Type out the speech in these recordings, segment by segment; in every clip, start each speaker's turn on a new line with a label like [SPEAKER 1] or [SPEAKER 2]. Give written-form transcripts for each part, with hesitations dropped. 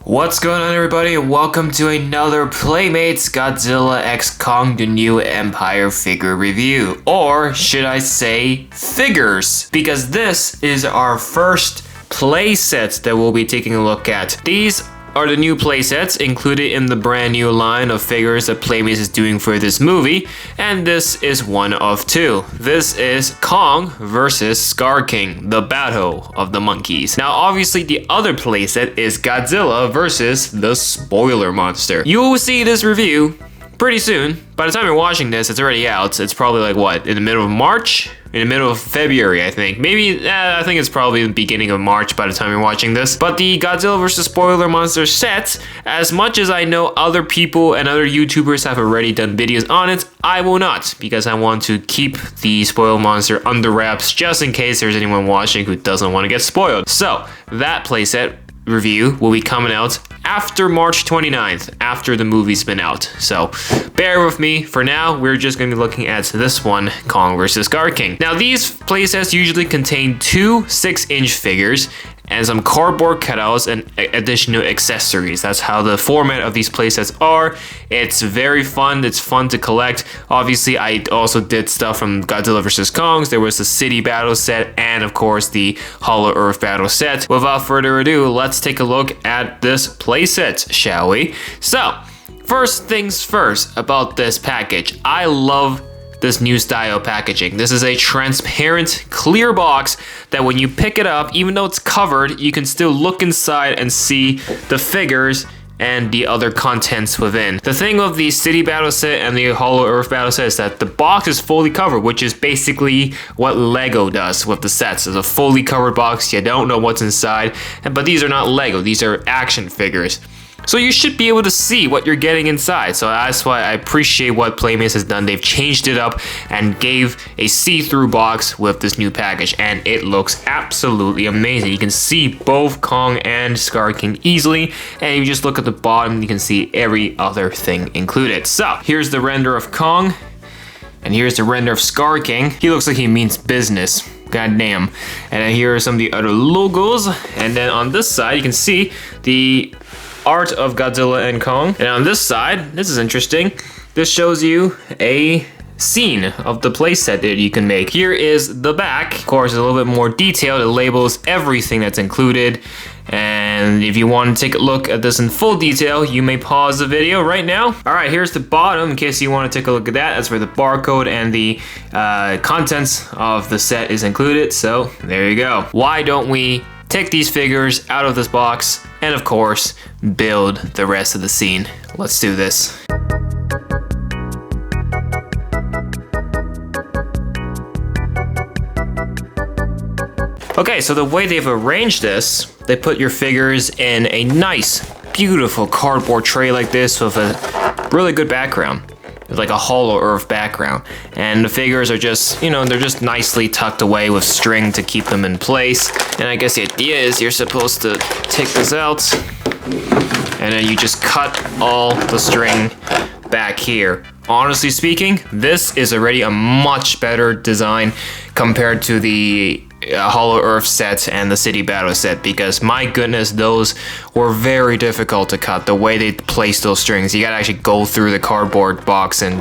[SPEAKER 1] What's going on, everybody? Welcome to another Playmates Godzilla x Kong the New Empire figure review. Or should I say figures? Because this is our first playset that we'll be taking a look at. These are the new playsets included in the brand new line of figures that Playmates is doing for this movie, and this is one of two. This is Kong versus Skar King, the battle of the monkeys. Now obviously the other playset is Godzilla versus the spoiler monster. You will see this review pretty soon. By the time you're watching this, it's already out. It's probably like what, in the middle of March? In the middle of February, I think. Maybe, I think it's probably the beginning of March by the time you're watching this. But the Godzilla vs. Spoiler Monster set, as much as I know other people and other YouTubers have already done videos on it, I will not, because I want to keep the Spoiler Monster under wraps just in case there's anyone watching who doesn't want to get spoiled. So, that playset review will be coming out after March 29th, after the movie's been out. So bear with me. For now, we're just going to be looking at this one, Kong vs. Skar King. Now these playsets usually contain two 6-inch figures and some cardboard cutouts and additional accessories. That's how the format of these playsets are. It's very fun. It's fun to collect. Obviously, I also did stuff from Godzilla vs. Kongs. There was the city battle set and of course the Hollow Earth battle set. Without further ado, let's take a look at this playset, shall we? So, first things first about this package. I love this new style packaging. This is a transparent, clear box that when you pick it up, even though it's covered, you can still look inside and see the figures and the other contents within. The thing with the City Battle set and the Hollow Earth Battle set is that the box is fully covered, which is basically what Lego does with the sets. It's a fully covered box, you don't know what's inside, but these are not Lego, these are action figures. So you should be able to see what you're getting inside. So that's why I appreciate what Playmates has done. They've changed it up and gave a see-through box with this new package, and it looks absolutely amazing. You can see both Kong and Skar King easily, and you just look at the bottom, you can see every other thing included. So here's the render of Kong, and here's the render of Skar King. He looks like he means business. God damn. And then here are some of the other logos, and then on this side you can see the art of Godzilla and Kong. And on this side, this is interesting. This shows you a scene of the playset that you can make. Here is the back. Of course, a little bit more detailed. It labels everything that's included. And if you want to take a look at this in full detail, you may pause the video right now. All right, here's the bottom in case you want to take a look at that. That's where the barcode and the contents of the set is included. So there you go. Why don't we take these figures out of this box and of course build the rest of the scene. Let's do this. Okay, so the way they've arranged this, they put your figures in a nice, beautiful cardboard tray like this with a really good background. It's like a Hollow Earth background, and the figures are just, you know, they're just nicely tucked away with string to keep them in place. And I guess the idea is you're supposed to take this out and then you just cut all the string back here. Honestly speaking, this is already a much better design compared to the Hollow Earth set and the City Battle set, because my goodness, those were very difficult to cut. The way they place those strings, you gotta actually go through the cardboard box and,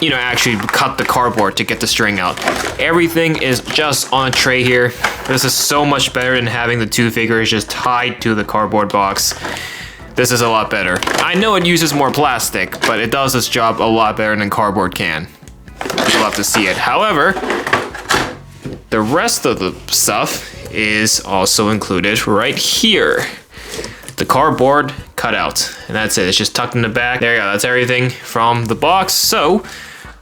[SPEAKER 1] you know, actually cut the cardboard to get the string out. Everything is just on a tray here. This is so much better than having the two figures just tied to the cardboard box. This is a lot better. I know it uses more plastic, but it does its job a lot better than cardboard can. You'll have to see it. However, the rest of the stuff is also included right here. The cardboard cutout, and that's it. It's just tucked in the back. There you go, that's everything from the box. So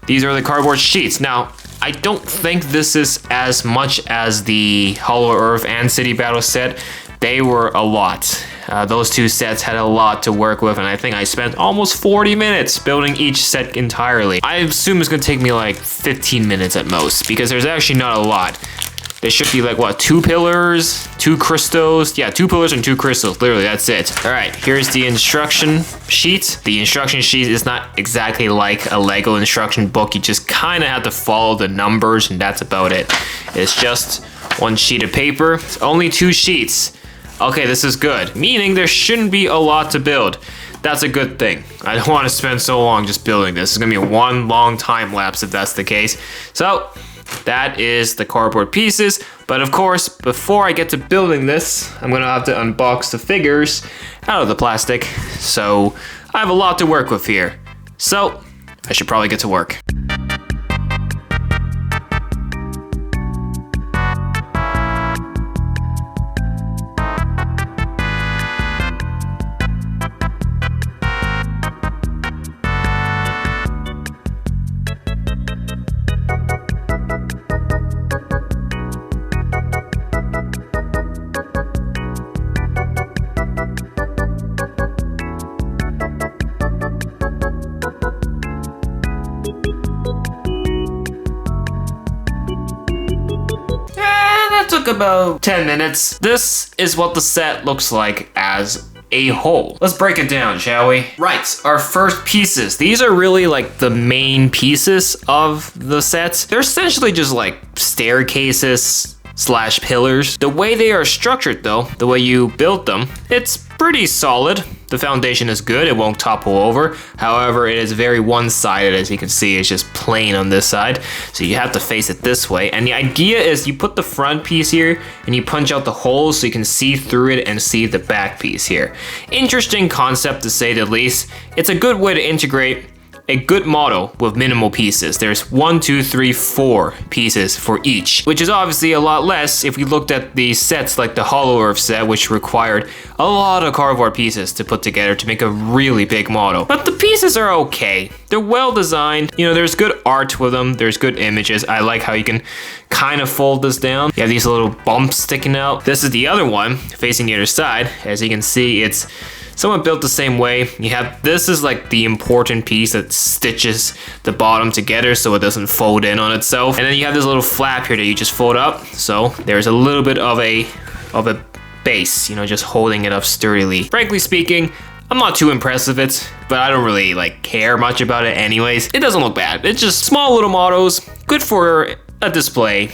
[SPEAKER 1] these are the cardboard sheets. Now, I don't think this is as much as the Hollow Earth and City Battle set. They were a lot. Those two sets had a lot to work with, and I think I spent almost 40 minutes building each set entirely. I assume it's gonna take me like 15 minutes at most, because there's actually not a lot. There should be like, what, 2 pillars, 2 crystals? Yeah, 2 pillars and 2 crystals, literally, that's it. All right, here's the instruction sheet. The instruction sheet is not exactly like a Lego instruction book. You just kind of have to follow the numbers, and that's about it. It's just one sheet of paper. It's only 2 sheets. Okay, this is good, meaning there shouldn't be a lot to build. That's a good thing. I don't want to spend so long just building this. It's gonna be one long time lapse if that's the case. So that is the cardboard pieces. But of course, before I get to building this, I'm gonna have to unbox the figures out of the plastic. So I have a lot to work with here. So I should probably get to work. Took about 10 minutes. This is what the set looks like as a whole. Let's break it down, shall we? Right, our first pieces. These are really like the main pieces of the sets. They're essentially just like staircases / pillars. The way they are structured though, the way you build them, it's pretty solid. The foundation is good, it won't topple over. However, it is very one-sided, as you can see. It's just plain on this side. So you have to face it this way. And the idea is you put the front piece here and you punch out the holes so you can see through it and see the back piece here. Interesting concept to say the least. It's a good way to integrate a good model with minimal pieces. There's 1, 2, 3, 4 pieces for each, which is obviously a lot less if we looked at the sets like the Hollow Earth set, which required a lot of cardboard pieces to put together to make a really big model. But the pieces are okay. They're well designed. You know, there's good art with them. There's good images. I like how you can kind of fold this down. You have these little bumps sticking out. This is the other one facing the other side. As you can see, it's somewhat built the same way. You have, this is like the important piece that stitches the bottom together so it doesn't fold in on itself. And then you have this little flap here that you just fold up. So there's a little bit of a base, you know, just holding it up sturdily. Frankly speaking, I'm not too impressed with it, but I don't really like care much about it anyways. It doesn't look bad. It's just small little models, good for a display.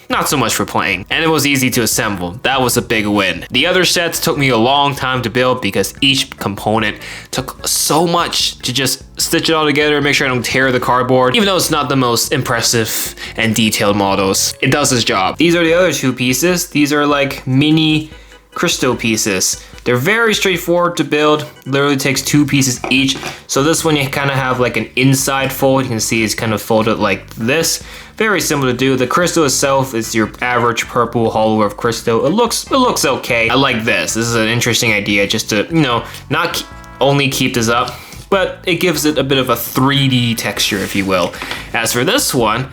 [SPEAKER 1] Not so much for playing, and it was easy to assemble. That was a big win. The other sets took me a long time to build because each component took so much to just stitch it all together and make sure I don't tear the cardboard. Even though it's not the most impressive and detailed models, it does its job. These are the other two pieces. These are like mini crystal pieces. They're very straightforward to build. Literally takes 2 pieces each. So this one you kind of have like an inside fold. You can see it's kind of folded like this. Very simple to do. The crystal itself is your average purple Hollow Earth crystal. It looks okay. I like this. This is an interesting idea just to, you know, not only keep this up, but it gives it a bit of a 3D texture, if you will. As for this one's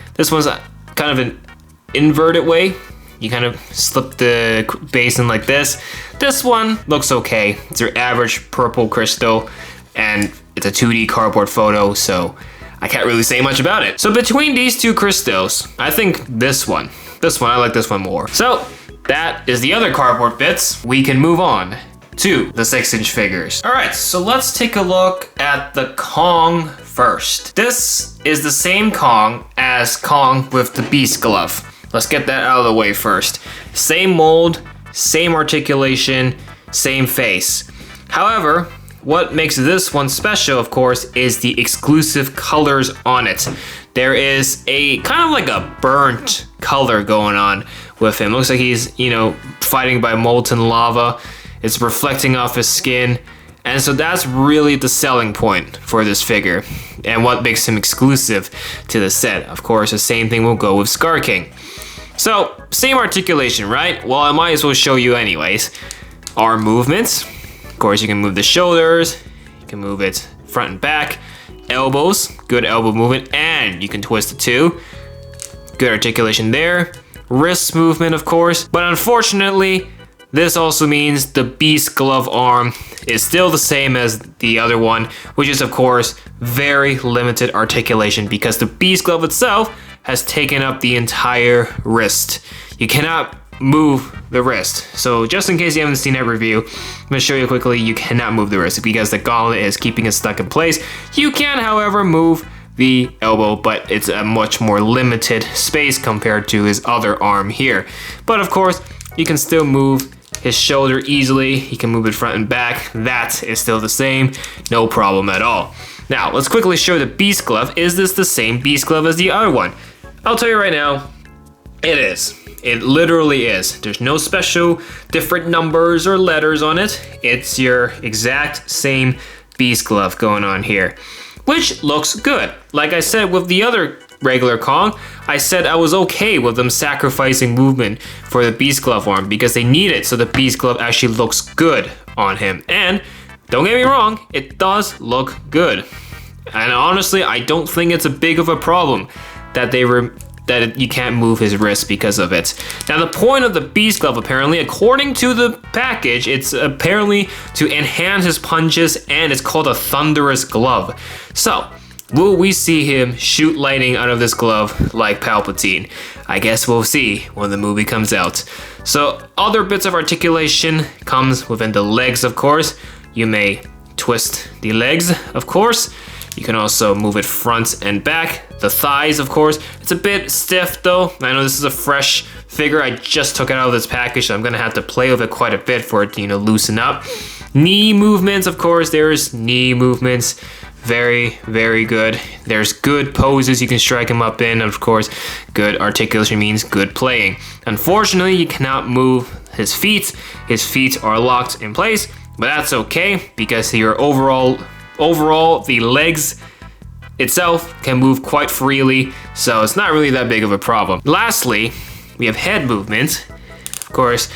[SPEAKER 1] kind of an inverted way. You kind of slip the base in like this. This one looks okay. It's your average purple crystal, and it's a 2D cardboard photo, so I can't really say much about it. So between these two crystals, I think this one, I like this one more. So that is the other cardboard bits. We can move on to the 6-inch figures. All right, so let's take a look at the Kong first. This is the same Kong as Kong with the Beast Glove. Let's get that out of the way first. Same mold, same articulation, same face. However, what makes this one special, of course, is the exclusive colors on it. There is a kind of like a burnt color going on with him. Looks like he's, you know, fighting by molten lava. It's reflecting off his skin. And so that's really the selling point for this figure and what makes him exclusive to the set. Of course, the same thing will go with Skar King. So, same articulation, right? Well, I might as well show you anyways. Arm movements. Of course, you can move the shoulders. You can move it front and back. Elbows, good elbow movement, and you can twist it too. Good articulation there. Wrist movement, of course. But unfortunately, this also means the Beast Glove arm is still the same as the other one, which is, of course, very limited articulation because the Beast Glove itself has taken up the entire wrist. You cannot move the wrist. So just in case you haven't seen that review, I'm gonna show you quickly, you cannot move the wrist because the gauntlet is keeping it stuck in place. You can, however, move the elbow, but it's a much more limited space compared to his other arm here. But of course, you can still move his shoulder easily. He can move it front and back. That is still the same, no problem at all. Now, let's quickly show the Beast Glove. Is this the same Beast Glove as the other one? I'll tell you right now, it is. It literally is. There's no special different numbers or letters on it. It's your exact same Beast Glove going on here, which looks good. Like I said with the other regular Kong, I said I was okay with them sacrificing movement for the Beast Glove arm because they need it so the Beast Glove actually looks good on him. And don't get me wrong, it does look good. And honestly, I don't think it's a big of a problem that you can't move his wrist because of it. Now, the point of the Beast Glove, apparently, according to the package, it's apparently to enhance his punches, and it's called a thunderous glove. So, will we see him shoot lightning out of this glove like Palpatine? I guess we'll see when the movie comes out. So, other bits of articulation comes within the legs, of course. You may twist the legs, of course. You can also move it front and back. The thighs, of course. It's a bit stiff though. I know this is a fresh figure. I just took it out of this package, so I'm gonna have to play with it quite a bit for it to, loosen up. Knee movements, of course. There's knee movements. Very, very good. There's good poses you can strike him up in. Of course, good articulation means good playing. Unfortunately, you cannot move his feet. His feet are locked in place, but that's okay because your overall, the legs itself can move quite freely, so it's not really that big of a problem. Lastly, we have head movement. Of course,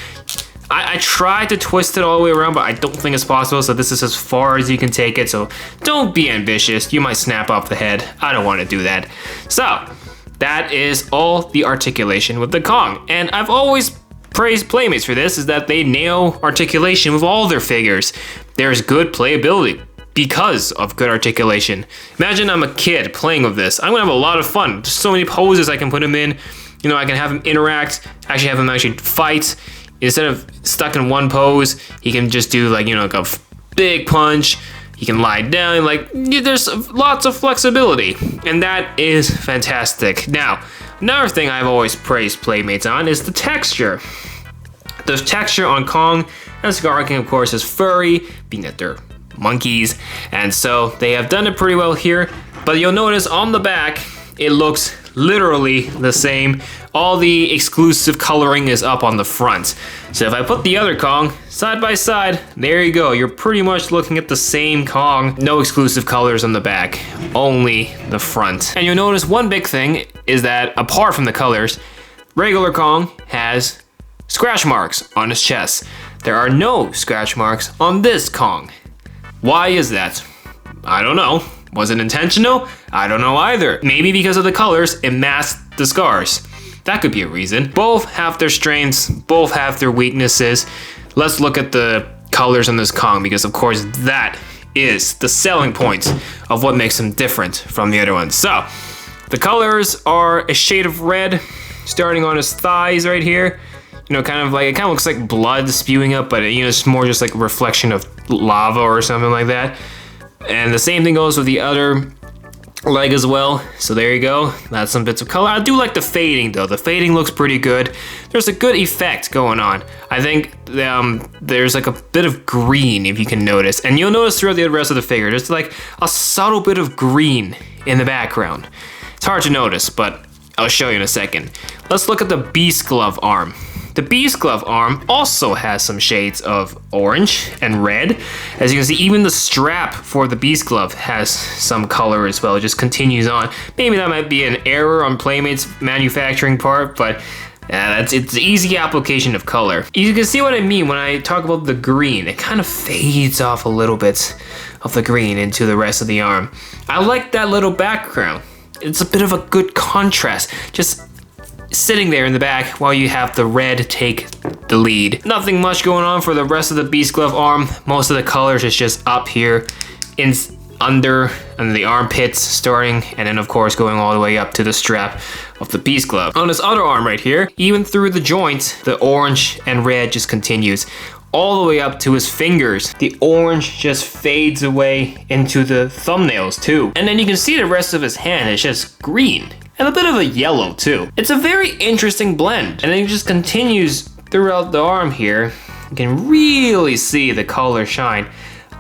[SPEAKER 1] I tried to twist it all the way around, but I don't think it's possible, so this is as far as you can take it, so don't be ambitious. You might snap off the head. I don't want to do that. So, that is all the articulation with the Kong, and I've always praised Playmates for this, is that they nail articulation with all their figures. There's good playability because of good articulation. Imagine I'm a kid playing with this. I'm gonna have a lot of fun. There's so many poses I can put him in. I can have him interact, actually have him actually fight. Instead of stuck in one pose, he can just do like a big punch. He can lie down, there's lots of flexibility, and that is fantastic. Now, another thing I've always praised Playmates on is the texture. The texture on Kong and Skar King, of course, is furry, being that they're monkeys, and so they have done it pretty well here, but you'll notice on the back, it looks literally the same. All the exclusive coloring is up on the front. So if I put the other Kong side by side, there you go. You're pretty much looking at the same Kong. No exclusive colors on the back, only the front. And you'll notice one big thing is that apart from the colors, regular Kong has scratch marks on his chest. There are no scratch marks on this Kong. Why is that? I don't know. Was it intentional? I don't know either. Maybe because of the colors, it masked the scars. That could be a reason. Both have their strengths, both have their weaknesses. Let's look at the colors on this Kong, because of course that is the selling point of what makes him different from the other ones. So, the colors are a shade of red, starting on his thighs right here. It kind of looks like blood spewing up, but it's more just like a reflection of lava or something like that. And the same thing goes with the other leg as well. So there you go. That's some bits of color. I do like the fading though. The fading looks pretty good. There's a good effect going on. I think there's like a bit of green, if you can notice. And you'll notice throughout the rest of the figure, there's like a subtle bit of green in the background. It's hard to notice, but I'll show you in a second. Let's look at the Beast Glove arm. The Beast Glove arm also has some shades of orange and red. As you can see, even the strap for the Beast Glove has some color as well. It just continues on. Maybe that might be an error on Playmates' manufacturing part, but it's easy application of color. You can see what I mean when I talk about the green. It kind of fades off a little bit of the green into the rest of the arm. I like that little background. It's a bit of a good contrast. Just sitting there in the back while you have the red take the lead. Nothing much going on for the rest of the Beast Glove arm. Most of the colors is just up here under the armpits starting, and then of course going all the way up to the strap of the Beast Glove. On this other arm right here, even through the joint, the orange and red just continues all the way up to his fingers. The orange just fades away into the thumbnails too. And then you can see the rest of his hand is just green. And a bit of a yellow too. It's a very interesting blend. And then it just continues throughout the arm here. you can really see the color shine.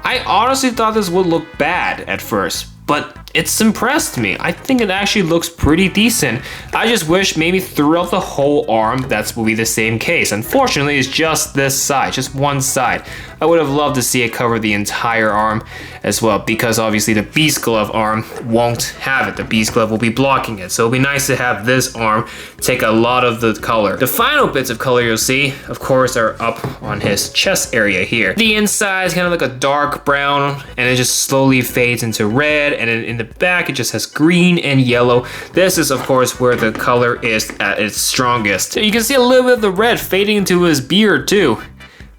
[SPEAKER 1] I honestly thought this would look bad at first, but it's impressed me. I think it actually looks pretty decent. I just wish maybe throughout the whole arm, that will be the same case. Unfortunately, it's just this side, just one side. I would have loved to see it cover the entire arm as well, because obviously the Beast Glove arm won't have it. The Beast Glove will be blocking it. So it'll be nice to have this arm take a lot of the color. The final bits of color you'll see, of course, are up on his chest area here. The inside is kind of like a dark brown, and it just slowly fades into red, and then in the back it just has green and yellow. This is of course where the color is at its strongest. You can see a little bit of the red fading into his beard too,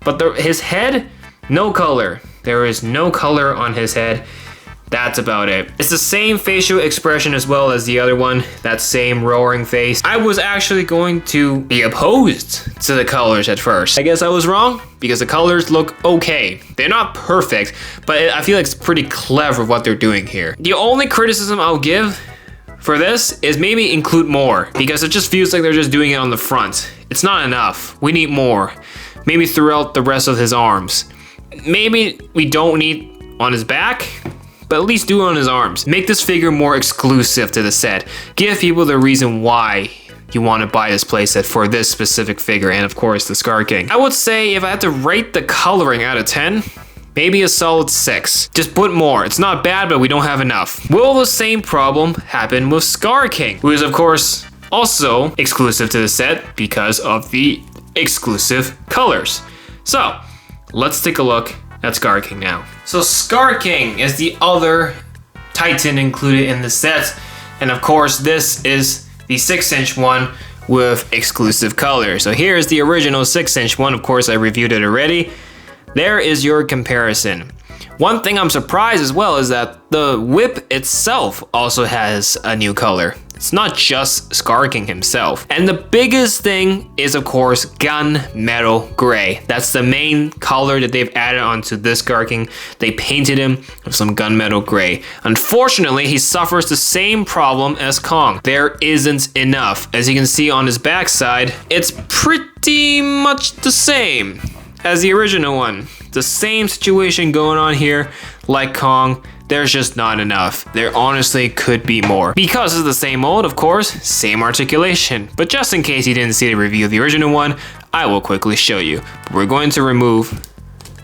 [SPEAKER 1] but his head, no color. There is no color on his head. That's about it. It's the same facial expression as well as the other one, that same roaring face. I was actually going to be opposed to the colors at first. I guess I was wrong, because the colors look okay. They're not perfect, but I feel like it's pretty clever what they're doing here. The only criticism I'll give for this is maybe include more, because it just feels like they're just doing it on the front. It's not enough. We need more. Maybe throughout the rest of his arms. Maybe we don't need on his back, but at least do it on his arms. Make this figure more exclusive to the set. Give people the reason why you want to buy this playset for this specific figure, and of course the Skar King. I would say if I had to rate the coloring out of 10, maybe a solid 6. Just put more. It's not bad, but we don't have enough. Will the same problem happen with Skar King, who is of course also exclusive to the set because of the exclusive colors? So let's take a look at Skar King now. So Skar King is the other Titan included in the set, and of course this is the 6-inch one with exclusive color. So here's the original 6-inch one. Of course I reviewed it already. There is your comparison. One thing I'm surprised as well is that the whip itself also has a new color. It's not just Skar King himself. And the biggest thing is of course gunmetal gray. That's the main color that they've added onto this Skar King. They painted him with some gunmetal gray. Unfortunately, he suffers the same problem as Kong. There isn't enough. As you can see on his backside, it's pretty much the same as the original one. The same situation going on here like Kong. There's just not enough. There honestly could be more. Because it's the same mold, of course, same articulation. But just in case you didn't see the review of the original one, I will quickly show you. We're going to remove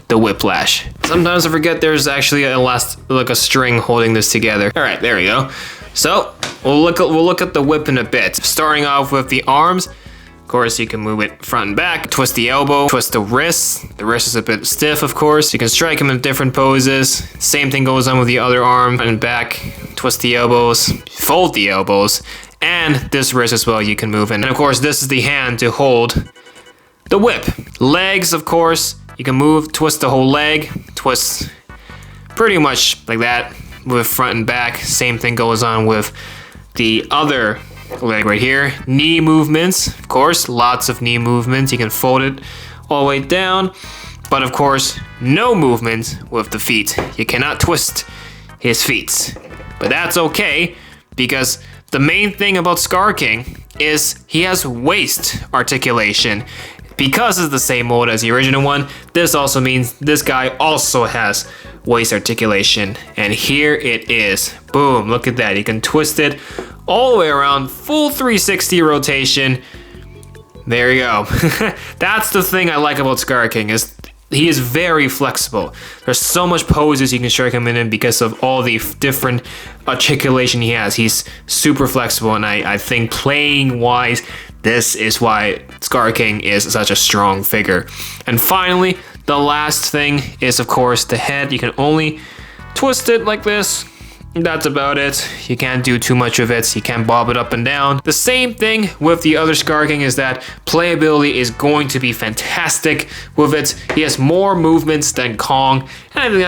[SPEAKER 1] the whiplash. Sometimes I forget there's actually a string holding this together. All right, there we go. So we'll look at the whip in a bit. Starting off with the arms. Of course, you can move it front and back, twist the elbow, twist the wrist. The wrist is a bit stiff, of course. You can strike him in different poses. Same thing goes on with the other arm, front and back, twist the elbows, fold the elbows, and this wrist as well you can move in. And of course, this is the hand to hold the whip. Legs, of course, you can move, twist the whole leg, twist pretty much like that, with front and back. Same thing goes on with the other leg right here. Knee movements, of course, lots of knee movements. You can fold it all the way down, but of course, no movement with the feet. You cannot twist his feet, but that's okay, because the main thing about Skar King is he has waist articulation. Because it's the same mold as the original one, this also means this guy also has waist articulation, and here it is. Boom, look at that. You can twist it all the way around, full 360 rotation. There you go. That's the thing I like about Skar King, is he is very flexible. There's so much poses you can strike him in because of all the different articulation he has. He's super flexible, and I think playing wise, this is why Skar King is such a strong figure. And finally, the last thing is of course the head. You can only twist it like this. That's about it. You can't do too much of it. You can't bob it up and down. The same thing with the other Skar King is that playability is going to be fantastic with it. He has more movements than Kong, and I think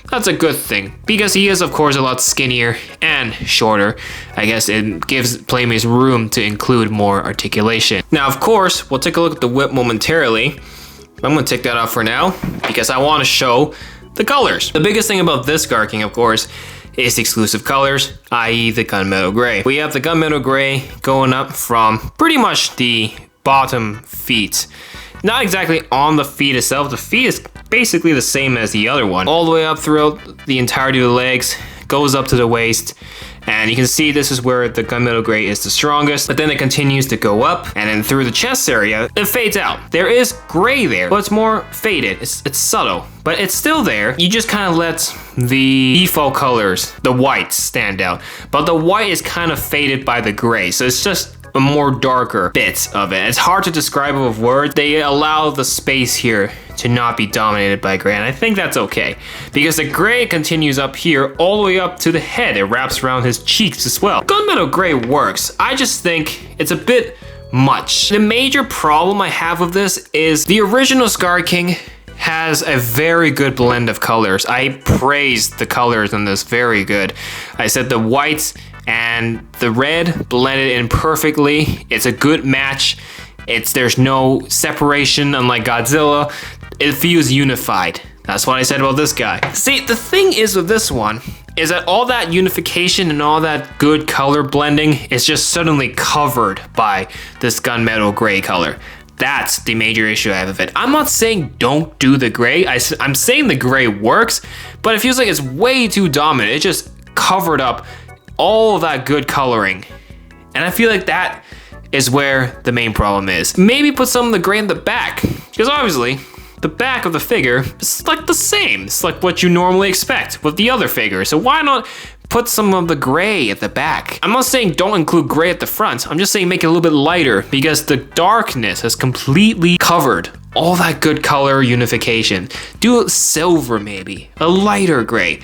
[SPEAKER 1] that's a good thing, because he is of course a lot skinnier and shorter. I guess it gives Playmates room to include more articulation. Now of course, we'll take a look at the whip momentarily. I'm gonna take that off for now because I want to show the colors. The biggest thing about this Skar King, of course, is the exclusive colors, i.e. the gunmetal gray. We have the gunmetal gray going up from pretty much the bottom feet not exactly on the feet itself. The feet is basically the same as the other one. All the way up throughout the entirety of the legs, goes up to the waist. And you can see this is where the gunmetal gray is the strongest, but then it continues to go up, and then through the chest area, it fades out. There is gray there, but it's more faded. It's subtle, but it's still there. You just kind of let the default colors, the whites, stand out. But the white is kind of faded by the gray, so it's just a more darker bits of it. It's hard to describe with words. They allow the space here to not be dominated by gray, and I think that's okay because the gray continues up here all the way up to the head. It wraps around his cheeks as well. Gunmetal gray works. I just think it's a bit much. The major problem I have with this is the original Skar King has a very good blend of colors. I praised the colors on this, very good. I said the whites and the red blended in perfectly. It's a good match. There's no separation, unlike Godzilla. It feels unified. That's what I said about this guy. See, the thing is with this one is that all that unification and all that good color blending is just suddenly covered by this gunmetal gray color. That's the major issue I have with it. I'm not saying don't do the gray. I'm saying the gray works, but it feels like it's way too dominant. It just covered up all of that good coloring. And I feel like that is where the main problem is. Maybe put some of the gray in the back, because obviously the back of the figure is like the same. It's like what you normally expect with the other figure. So why not put some of the gray at the back? I'm not saying don't include gray at the front. I'm just saying make it a little bit lighter, because the darkness has completely covered all that good color unification. Do silver maybe, a lighter gray.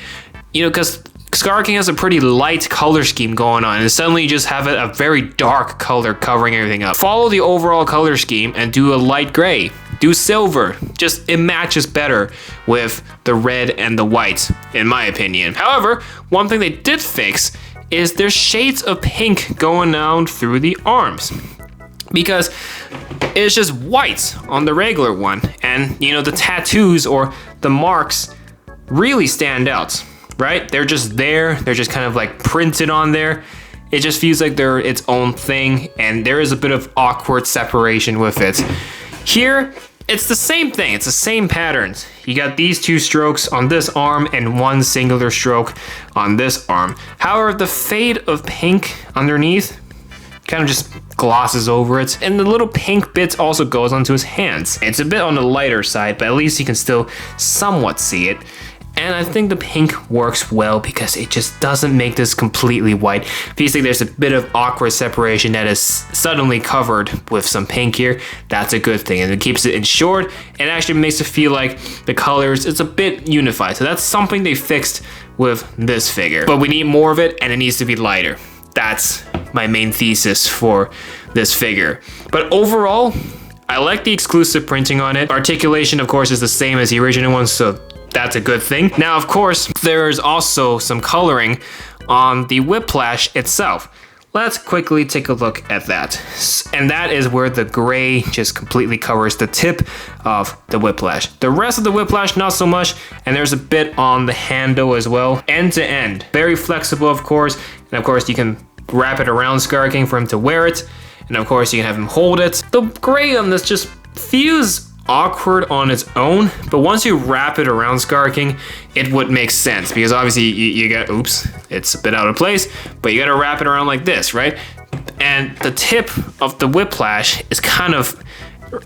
[SPEAKER 1] You know, because Skar King has a pretty light color scheme going on, and suddenly you just have a very dark color covering everything up. Follow the overall color scheme and do a light gray. Do silver. Just, it matches better with the red and the white, in my opinion. However, one thing they did fix is there's shades of pink going down through the arms, because it's just white on the regular one, and you know, the tattoos or the marks really stand out. Right? They're just there. They're just kind of like printed on there. It just feels like they're its own thing, and there is a bit of awkward separation with it. Here, it's the same thing. It's the same patterns. You got these two strokes on this arm and one singular stroke on this arm. However, the fade of pink underneath kind of just glosses over it, and the little pink bits also goes onto his hands. It's a bit on the lighter side, but at least you can still somewhat see it. And I think the pink works well because it just doesn't make this completely white. If you think there's a bit of awkward separation that is suddenly covered with some pink here, that's a good thing. And it keeps it insured. It actually makes it feel like the colors, it's a bit unified. So that's something they fixed with this figure. But we need more of it, and it needs to be lighter. That's my main thesis for this figure. But overall, I like the exclusive printing on it. Articulation, of course, is the same as the original one, so that's a good thing. Now, of course, there's also some coloring on the whiplash itself. Let's quickly take a look at that. And that is where the gray just completely covers the tip of the whiplash. The rest of the whiplash, not so much. And there's a bit on the handle as well, end to end. Very flexible, of course. And of course, you can wrap it around Skar King for him to wear it. And of course, you can have him hold it. The gray on this just feels awkward on its own, but once you wrap it around Skar King, it would make sense, because obviously you got, oops, it's a bit out of place, but you gotta wrap it around like this, right? And the tip of the whiplash is kind of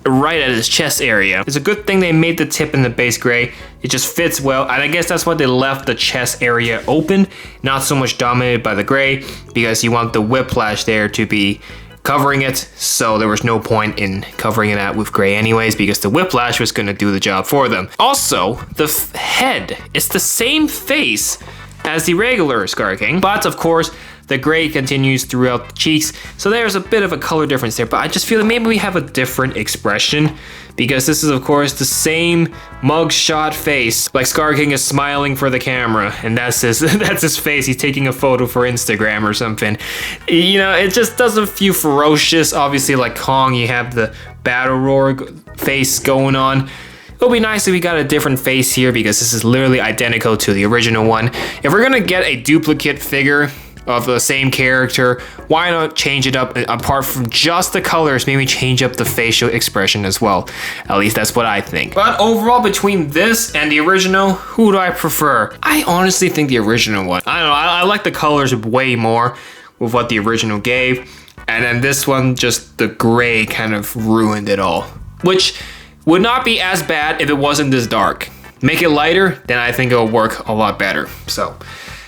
[SPEAKER 1] right at his chest area. It's a good thing they made the tip in the base gray. It just fits well, and I guess that's why they left the chest area open, not so much dominated by the gray, because you want the whiplash there to be covering it, so there was no point in covering it out with gray anyways, because the whiplash was going to do the job for them. Also, the head is the same face as the regular Skar King, but of course the gray continues throughout the cheeks, so there's a bit of a color difference there. But I just feel that maybe we have a different expression, because this is of course the same mugshot face, like Skar King is smiling for the camera, and that's his face. He's taking a photo for Instagram or something. You know, it just doesn't feel ferocious. Obviously, like Kong, you have the battle roar face going on. It'll be nice if we got a different face here, because this is literally identical to the original one. If we're gonna get a duplicate figure, of the same character, why not change it up apart from just the colors, maybe change up the facial expression as well. At least that's what I think. But overall, between this and the original, who do I prefer? I honestly think the original one. I don't know, I like the colors way more with what the original gave. And then this one, just the gray kind of ruined it all. Which would not be as bad if it wasn't this dark. Make it lighter, then I think it'll work a lot better. So,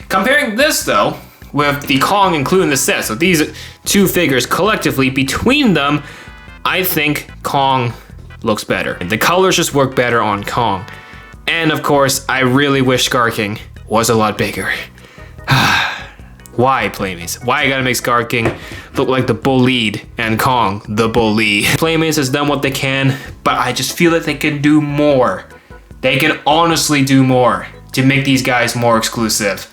[SPEAKER 1] comparing this though, with the Kong included in the set, so these two figures collectively, between them, I think Kong looks better. The colors just work better on Kong. And of course, I really wish Skar King was a lot bigger. Why, Playmates? Why you gotta make Skar King look like the bullied and Kong the bully? Playmates has done what they can, but I just feel that they can do more. They can honestly do more to make these guys more exclusive.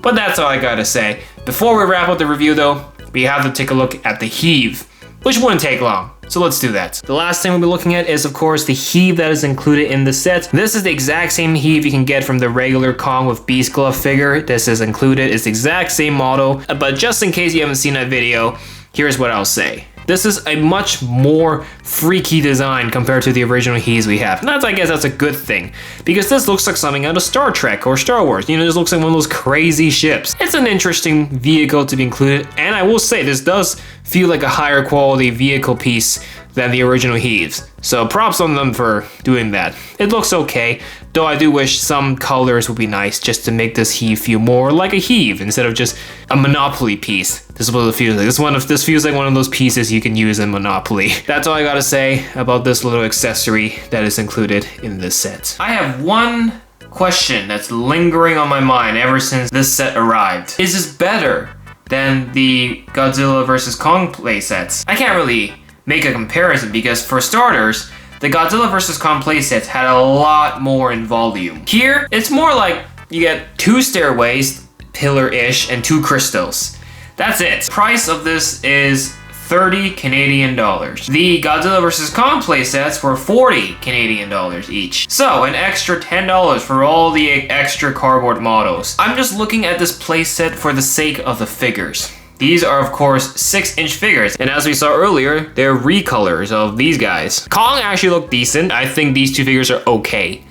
[SPEAKER 1] But that's all I gotta say. Before we wrap up the review though, we have to take a look at the HEAV, which wouldn't take long. So let's do that. The last thing we'll be looking at is of course the HEAV that is included in the set. This is the exact same HEAV you can get from the regular Kong with Beast Glove figure. This is included, it's the exact same model, but just in case you haven't seen that video, here's what I'll say. This is a much more freaky design compared to the original HEAVs we have. And I guess that's a good thing, because this looks like something out of Star Trek or Star Wars. You know, this looks like one of those crazy ships. It's an interesting vehicle to be included, and I will say this does feel like a higher quality vehicle piece than the original HEAVs. So props on them for doing that. It looks okay, though I do wish some colors would be nice just to make this HEAV feel more like a HEAV instead of just a Monopoly piece. This is what it feels like. This feels like one of those pieces you can use in Monopoly. That's all I gotta say about this little accessory that is included in this set. I have one question that's lingering on my mind ever since this set arrived. Is this better than the Godzilla vs. Kong playsets? I can't really make a comparison because, for starters, the Godzilla vs. Kong playsets had a lot more in volume. Here, it's more like you get 2 stairways, pillar-ish, and 2 crystals. That's it. Price of this is 30 Canadian dollars. The Godzilla vs. Kong playsets were 40 Canadian dollars each. So an extra $10 for all the extra cardboard models. I'm just looking at this playset for the sake of the figures. These are of course 6-inch figures, and as we saw earlier, they're recolors of these guys. Kong actually look decent. I think these 2 figures are okay.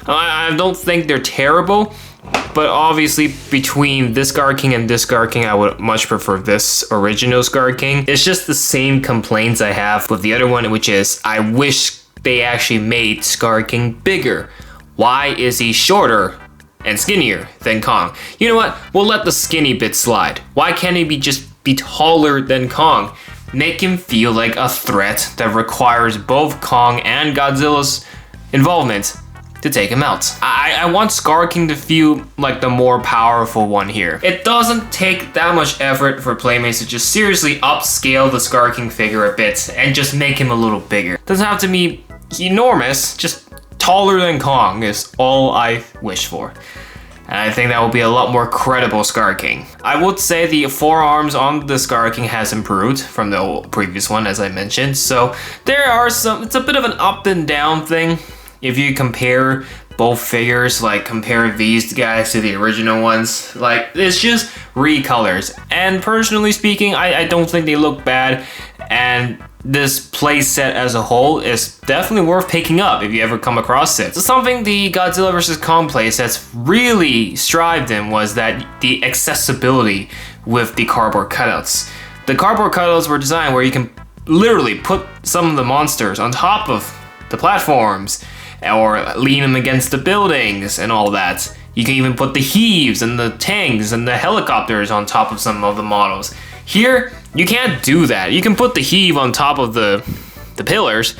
[SPEAKER 1] I don't think they're terrible, but obviously between this Skar King and this Skar King, I would much prefer this original Skar King. It's just the same complaints I have with the other one, which is I wish they actually made Skar King bigger. Why is he shorter and skinnier than Kong? You know what? We'll let the skinny bit slide. Why can't he just be taller than Kong? Make him feel like a threat that requires both Kong and Godzilla's involvement to take him out. I want Skar King to feel like the more powerful one here. It doesn't take that much effort for Playmates to just seriously upscale the Skar King figure a bit and just make him a little bigger. Doesn't have to be enormous, just taller than Kong is all I wish for. And I think that will be a lot more credible Skar King. I would say the forearms on the Skar King has improved from the previous one, as I mentioned. So there are some, it's a bit of an up and down thing. If you compare both figures, like compare these guys to the original ones, like it's just recolors. And personally speaking, I don't think they look bad. And this playset as a whole is definitely worth picking up if you ever come across it. So something the Godzilla vs. Kong playsets really strived in was that the accessibility with the cardboard cutouts. The cardboard cutouts were designed where you can literally put some of the monsters on top of the platforms or lean them against the buildings and all that. You can even put the HEAVs and the tanks and the helicopters on top of some of the models. Here, you can't do that. You can put the HEAV on top of the pillars.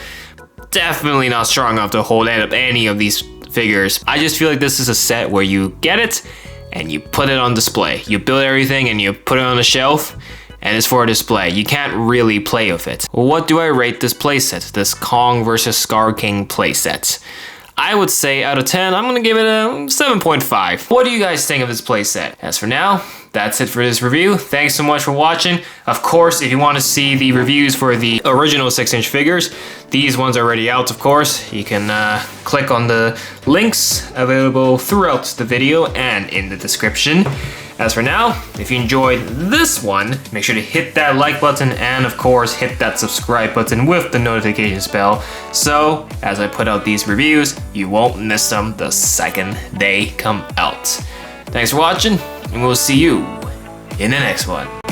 [SPEAKER 1] Definitely not strong enough to hold up any of these figures. I just feel like this is a set where you get it and you put it on display. You build everything and you put it on a shelf and it's for a display. You can't really play with it. What do I rate this playset? This Kong vs. Skar King playset? I would say out of 10, I'm gonna give it a 7.5. What do you guys think of this playset? As for now, that's it for this review. Thanks so much for watching. Of course, if you want to see the reviews for the original 6-inch figures, these ones are already out, of course. You can click on the links available throughout the video and in the description. As for now, if you enjoyed this one, make sure to hit that like button and of course hit that subscribe button with the notification bell, so as I put out these reviews, you won't miss them the second they come out. Thanks for watching, and we'll see you in the next one.